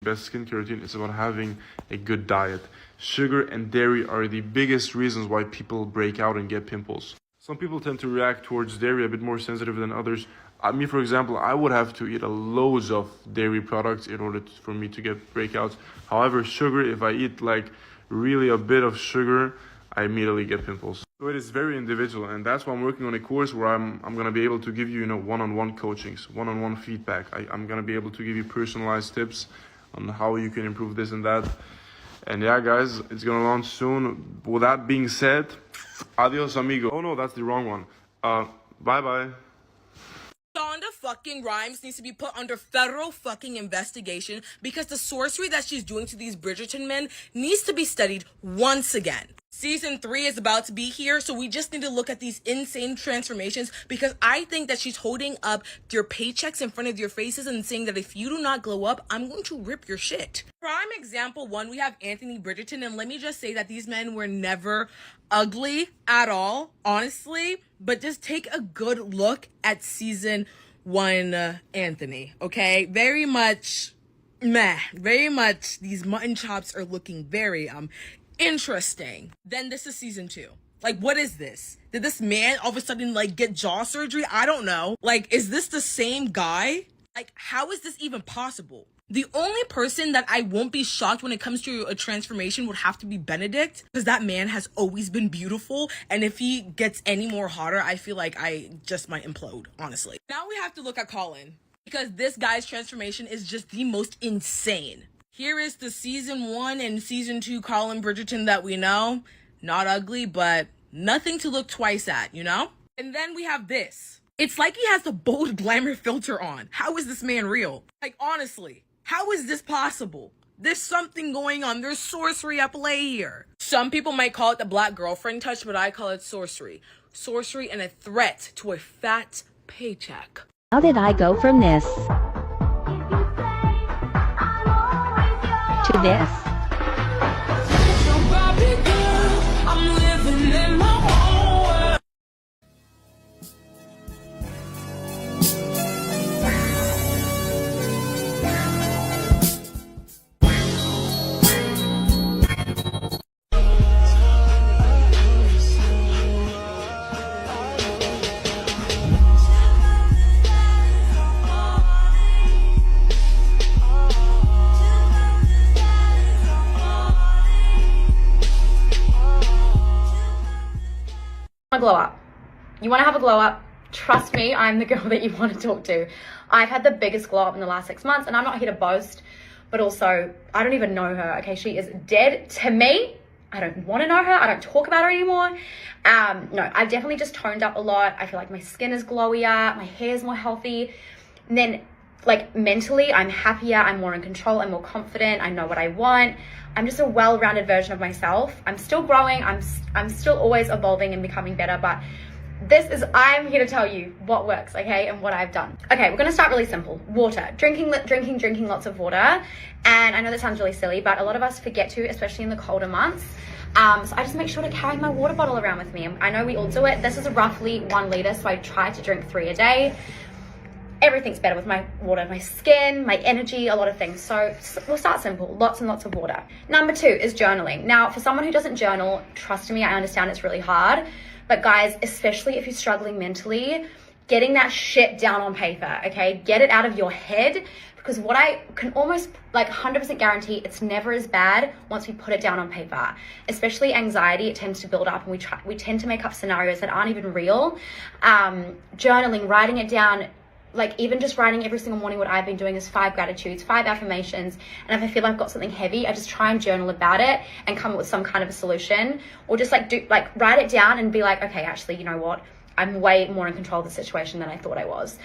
best skincare routine. It's about having a good diet. Sugar and dairy are the biggest reasons why people break out and get pimples. Some people tend to react towards dairy a bit more sensitive than others. Me, for example, I would have to eat a loads of dairy products in order for me to get breakouts. However, sugar, if I eat like really a bit of sugar, I immediately get pimples. So it is very individual, and that's why I'm working on a course where I'm gonna be able to give you, one-on-one coachings, one-on-one feedback. I'm gonna be able to give you personalized tips on how you can improve this and that. And yeah, guys, it's gonna launch soon. With that being said, adios, amigo. Oh no, that's the wrong one. Bye-bye. Shonda fucking Rhimes needs to be put under federal fucking investigation because the sorcery that she's doing to these Bridgerton men needs to be studied once again. Season 3 is about to be here, so we just need to look at these insane transformations because I think that she's holding up your paychecks in front of your faces and saying that if you do not glow up, I'm going to rip your shit. Prime example 1, we have Anthony Bridgerton, and let me just say that these men were never ugly at all, honestly, but just take a good look at season 1 Anthony, okay? Very much meh, very much these mutton chops are looking very interesting. Then this is season 2. Like, what is this? Did this man all of a sudden like get jaw surgery? I don't know. Like, is this the same guy? Like, how is this even possible? The only person that I won't be shocked when it comes to a transformation would have to be Benedict, because that man has always been beautiful, and if he gets any more hotter, I feel like I just might implode, honestly. Now we have to look at Colin, because this guy's transformation is just the most insane. Here is the season 1 and season 2 Colin Bridgerton that we know. Not ugly, but nothing to look twice at, you know? And then we have this. It's like he has the bold glamour filter on. How is this man real? Like, honestly, how is this possible? There's something going on. There's sorcery at play here. Some people might call it the black girlfriend touch, but I call it sorcery. Sorcery and a threat to a fat paycheck. How did I go from this to this? Glow up. You want to have a glow up? Trust me, I'm the girl that you want to talk to. I've had the biggest glow up in the last 6 months, and I'm not here to boast, but also I don't even know her. Okay, she is dead to me. I don't want to know her. I don't talk about her anymore. No, I've definitely just toned up a lot. I feel like my skin is glowier, my hair is more healthy, and then like mentally I'm happier, I'm more in control, I'm more confident, I know what I want. I'm just a well-rounded version of myself. I'm still growing, I'm still always evolving and becoming better, but I'm here to tell you what works, okay, and what I've done. Okay, we're gonna start really simple. Water, drinking lots of water. And I know that sounds really silly, but a lot of us forget to, especially in the colder months. So I just make sure to carry my water bottle around with me. I know we all do it. This is roughly 1 liter, so I try to drink 3 a day. Everything's better with my water, my skin, my energy, a lot of things. So we'll start simple, lots and lots of water. Number 2 is journaling. Now, for someone who doesn't journal, trust me, I understand it's really hard. But guys, especially if you're struggling mentally, getting that shit down on paper, okay? Get it out of your head, because what I can almost like 100% guarantee, it's never as bad once we put it down on paper. Especially anxiety, it tends to build up, and we tend to make up scenarios that aren't even real. Journaling, writing it down, like even just writing every single morning, what I've been doing is 5 gratitudes, 5 affirmations. And if I feel I've got something heavy, I just try and journal about it and come up with some kind of a solution, or just write it down and be like, okay, actually, you know what? I'm way more in control of the situation than I thought I was.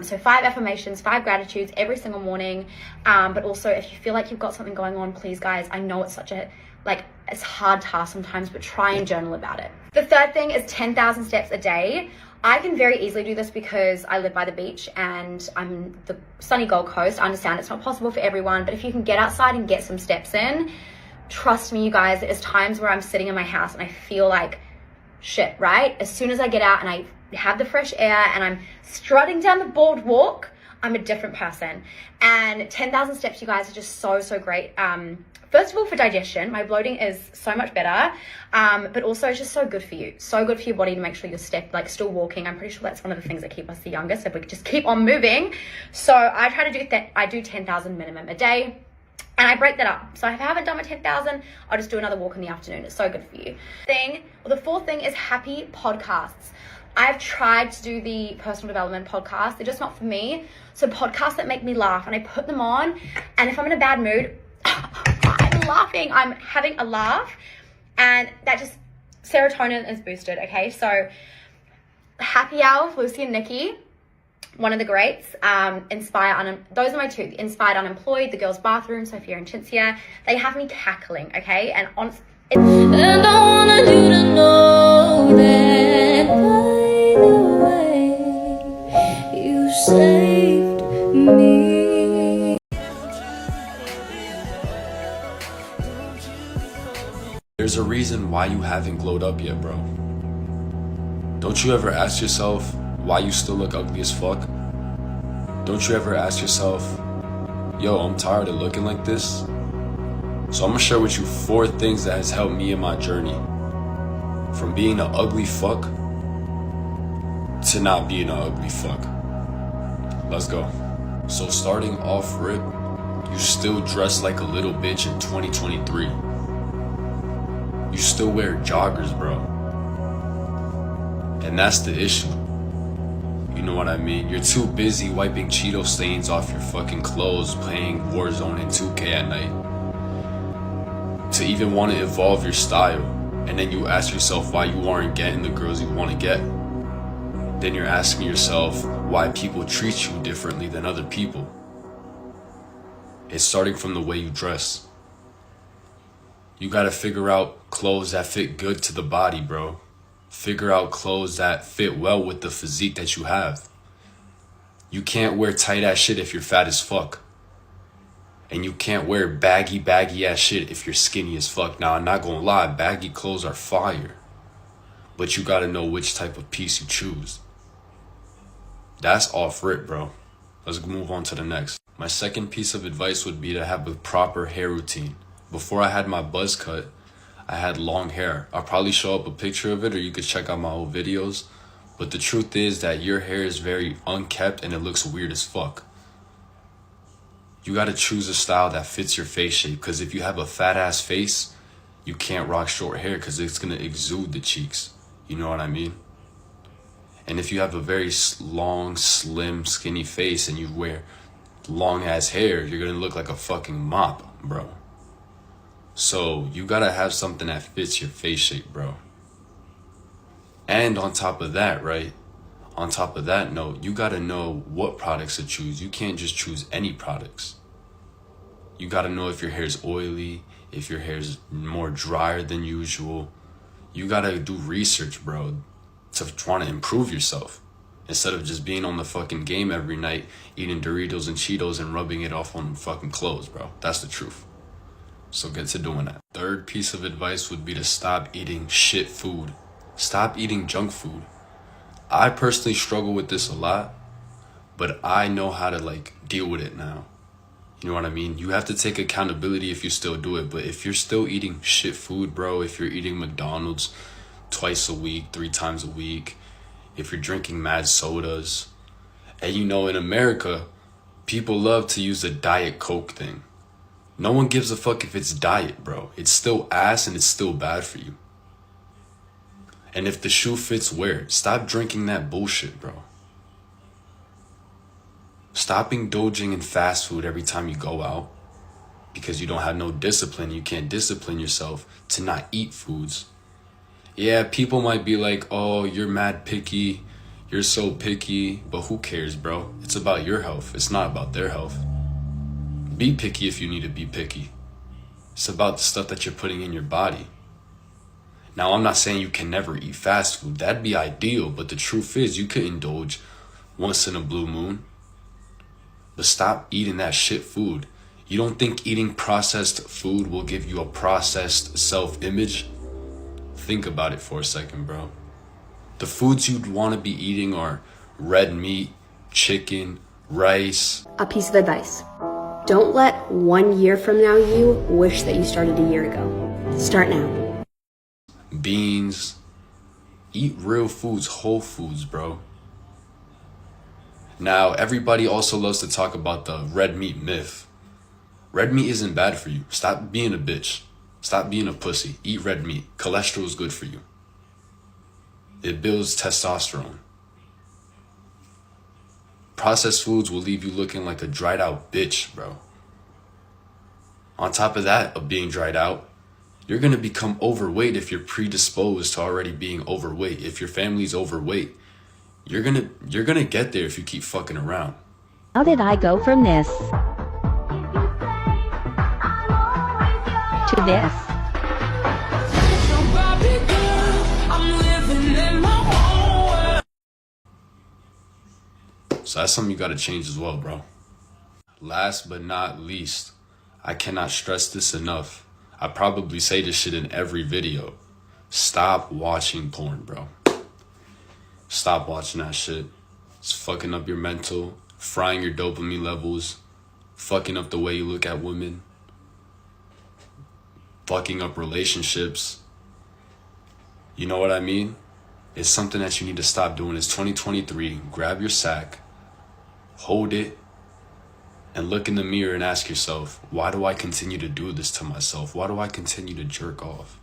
So 5 affirmations, 5 gratitudes every single morning. But also if you feel like you've got something going on, please guys, I know it's such a, it's hard task sometimes, but try and journal about it. The third thing is 10,000 steps a day. I can very easily do this because I live by the beach and I'm the sunny Gold Coast. I understand it's not possible for everyone, but if you can get outside and get some steps in, trust me, you guys, there's times where I'm sitting in my house and I feel like shit, right? As soon as I get out and I have the fresh air and I'm strutting down the boardwalk, I'm a different person. And 10,000 steps, you guys, are just so, so great. First of all, for digestion, my bloating is so much better, but also it's just so good for you. So good for your body to make sure you're still walking. I'm pretty sure that's one of the things that keep us the youngest, if we could just keep on moving. So I try to do that. I do 10,000 minimum a day. And I break that up. So if I haven't done my 10,000, I'll just do another walk in the afternoon. It's so good for you. The fourth thing is happy podcasts. I've tried to do the personal development podcasts. They're just not for me. So podcasts that make me laugh, and I put them on. And if I'm in a bad mood, I'm laughing. I'm having a laugh. And that just, serotonin is boosted, okay? So Happy Hour with Lucy and Nikki, one of the greats. Those are my two. Inspired Unemployed, The Girls' Bathroom, Sophia and Cinzia. They have me cackling, okay? And I wanted you to know that by the way you saved me. There's a reason why you haven't glowed up yet, bro. Don't you ever ask yourself why you still look ugly as fuck? Don't you ever ask yourself, yo, I'm tired of looking like this? So I'm gonna share with you 4 things that has helped me in my journey. From being an ugly fuck to not being an ugly fuck. Let's go. So starting off rip, you still dress like a little bitch in 2023. You still wear joggers, bro. And that's the issue. You know what I mean? You're too busy wiping Cheeto stains off your fucking clothes, playing Warzone and 2K at night, to even want to evolve your style. And then you ask yourself why you aren't getting the girls you want to get. Then you're asking yourself why people treat you differently than other people. It's starting from the way you dress. You gotta figure out clothes that fit good to the body, bro. Figure out clothes that fit well with the physique that you have. You can't wear tight ass shit if you're fat as fuck. And you can't wear baggy ass shit if you're skinny as fuck. Now, I'm not gonna lie, baggy clothes are fire. But you gotta know which type of piece you choose. That's off rip, bro. Let's move on to the next. My second piece of advice would be to have a proper hair routine. Before I had my buzz cut, I had long hair. I'll probably show up a picture of it, or you could check out my old videos. But the truth is that your hair is very unkept and it looks weird as fuck. You gotta choose a style that fits your face shape, because if you have a fat ass face, you can't rock short hair because it's gonna exude the cheeks. You know what I mean? And if you have a very long, slim, skinny face and you wear long ass hair, you're gonna look like a fucking mop, bro. So you gotta have something that fits your face shape, bro. And on top of that, right? On top of that note, you gotta know what products to choose. You can't just choose any products. You gotta know if your hair's oily, if your hair's more drier than usual. You gotta do research, bro, to try to improve yourself. Instead of just being on the fucking game every night, eating Doritos and Cheetos and rubbing it off on fucking clothes, bro. That's the truth. So get to doing that. Third piece of advice would be to stop eating shit food. Stop eating junk food. I personally struggle with this a lot, but I know how to deal with it now. You know what I mean? You have to take accountability if you still do it, but if you're still eating shit food, bro, if you're eating McDonald's twice a week, 3 times a week, if you're drinking mad sodas, and in America, people love to use the Diet Coke thing. No one gives a fuck if it's diet, bro. It's still ass and it's still bad for you. And if the shoe fits, wear it. Stop drinking that bullshit, bro. Stop indulging in fast food every time you go out because you don't have no discipline. You can't discipline yourself to not eat foods. Yeah, people might be like, oh, you're mad picky. You're so picky. But who cares, bro? It's about your health. It's not about their health. Be picky if you need to be picky. It's about the stuff that you're putting in your body. Now, I'm not saying you can never eat fast food. That'd be ideal. But the truth is, you could indulge once in a blue moon. But stop eating that shit food. You don't think eating processed food will give you a processed self-image? Think about it for a second, bro. The foods you'd want to be eating are red meat, chicken, rice. A piece of advice. Don't let 1 year from now you wish that you started a year ago. Start now. Beans. Eat real foods, whole foods, bro. Now, everybody also loves to talk about the red meat myth. Red meat isn't bad for you. Stop being a bitch. Stop being a pussy. Eat red meat. Cholesterol is good for you. It builds testosterone. Processed foods will leave you looking like a dried out bitch, bro. On top of that, of being dried out, you're gonna become overweight if you're predisposed to already being overweight. If your family's overweight, you're gonna get there if you keep fucking around. How did I go from this to this? So that's something you gotta change as well, bro. Last but not least, I cannot stress this enough. I probably say this shit in every video. Stop watching porn, bro. Stop watching that shit. It's fucking up your mental, frying your dopamine levels, fucking up the way you look at women, fucking up relationships. You know what I mean? It's something that you need to stop doing. It's 2023. Grab your sack, hold it, and look in the mirror and ask yourself, why do I continue to do this to myself? Why do I continue to jerk off?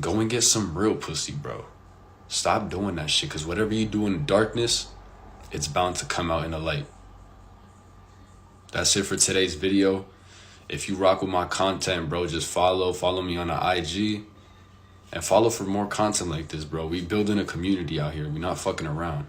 Go and get some real pussy, bro. Stop doing that shit, because whatever you do in the darkness, it's bound to come out in the light. That's it for today's video. If you rock with my content, bro, just follow me on the IG, and follow for more content like this, bro. We building a community out here. We not fucking around.